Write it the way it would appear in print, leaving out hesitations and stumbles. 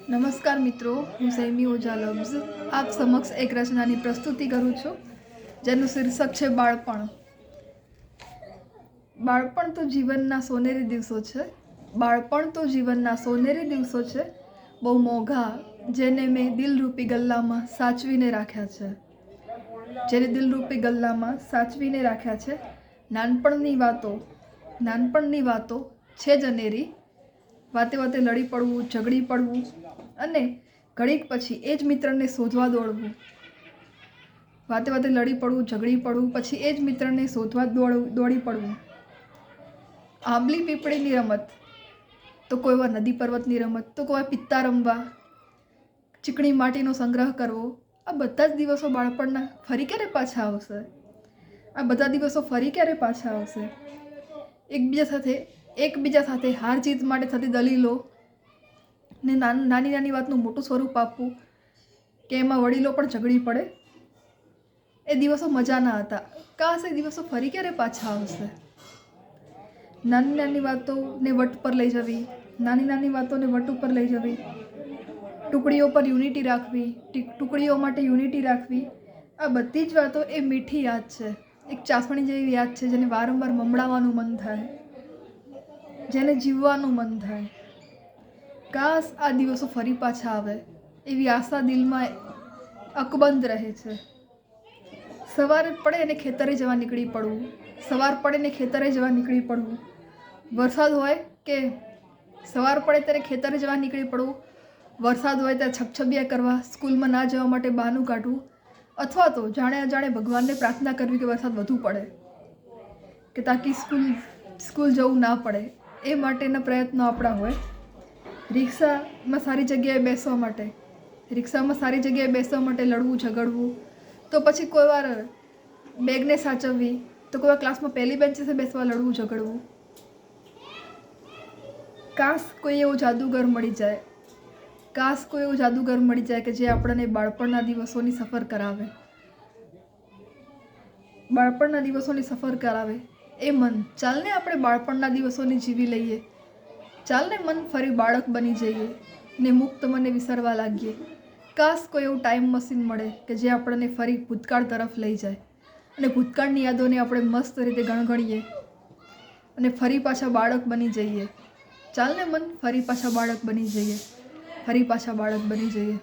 નમસ્કાર મિત્રો, હું સૈમી ઓઝા લફ્ઝ આપ સમક્ષ એક રચનાની પ્રસ્તુતિ કરું છું જેનું શીર્ષક છે બાળપણ. બાળપણ તો જીવનના સોનેરી દિવસો છે. બાળપણ તો જીવનના સોનેરી દિવસો છે, બહુ મોંઘા, જેને મેં દિલરૂપી ગલ્લામાં સાચવીને રાખ્યા છે. જેને દિલરૂપી ગલ્લામાં સાચવીને રાખ્યા છે. નાનપણની વાતો છે જ અનેરી. વાતે વાતે લડી પડવું, ઝઘડી પડવું અને ઘડીક પછી એ જ મિત્રને શોધવા દોડવું. વાતે વાતે લડી પડવું, ઝઘડી પડવું, પછી એ જ મિત્રને શોધવા દોડી પડવું. આંબલી પીપળીની રમત, તો કોઈ વાર નદી પર્વતની રમત, તો કોઈ વાર પિત્તા રમવા, ચીકણી માટીનો સંગ્રહ કરવો. આ બધા જ દિવસો બાળપણના ફરી ક્યારે પાછા આવશે? આ બધા દિવસો ફરી ક્યારે પાછા આવશે? એકબીજા સાથે હાર જીત માટે થતી દલીલો ને નાની નાની વાતનું મોટું સ્વરૂપ આપવું કે એમાં વડીલો પણ ઝઘડી પડે. એ દિવસો મજાના હતા. કાશ એ દિવસો ફરી ક્યારે પાછા આવશે? નાની નાની વાતોને વટ પર લઈ જવી, નાની નાની વાતોને વટ ઉપર લઈ જવી, ટુકડીઓ પર યુનિટી રાખવી, ટુકડીઓ માટે યુનિટી રાખવી. આ બધી જ વાતો એ મીઠી યાદ છે, એક ચાસણી જેવી યાદ છે જેને વારંવાર મમડાવવાનું મન થાય, જેને જીવવાનું મન થાય. કાશ આ દિવસો ફરી પાછા આવે એવી આશા દિલમાં અકબંધ રહે છે. સવારે પડે ને ખેતરે જવા નીકળી પડવું, સવાર પડે ને ખેતરે જવા નીકળી પડવું. વરસાદ હોય કે સવાર પડે ત્યારે ખેતરે જવા નીકળી પડવું, વરસાદ હોય ત્યારે છબછબિયા કરવા, સ્કૂલમાં ના જવા માટે બહાનું કાઢવું, અથવા તો જાણે અજાણે ભગવાનને પ્રાર્થના કરવી કે વરસાદ વધુ પડે કે તાકી સ્કૂલ જવું ના પડે. એ માટેના પ્રયત્નો આપણા હોય. રિક્ષામાં સારી જગ્યાએ બેસવા માટે લડવું, ઝઘડવું, તો પછી કોઈ વાર બેગને સાચવવી, તો કોઈ વાર ક્લાસમાં પહેલી બેન્ચે બેસવા લડવું, ઝઘડવું. કાશ કોઈ એવું જાદુગર મળી જાય, કે જે આપણને બાળપણના દિવસોની સફર કરાવે. એ મન, ચાલને આપણે બાળપણના દિવસોને જીવી લઈએ. ચાલને મન ફરી બાળક બની જઈએ ને મુક્ત મને વિસરવા લાગીએ. કાશ કોઈ એવું ટાઈમ મશીન મળે કે જે આપણને ફરી ભૂતકાળ તરફ લઈ જાય અને ભૂતકાળની યાદોને આપણે મસ્ત રીતે ગણગણીએ અને ફરી પાછા બાળક બની જઈએ. ચાલને મન ફરી પાછા બાળક બની જઈએ.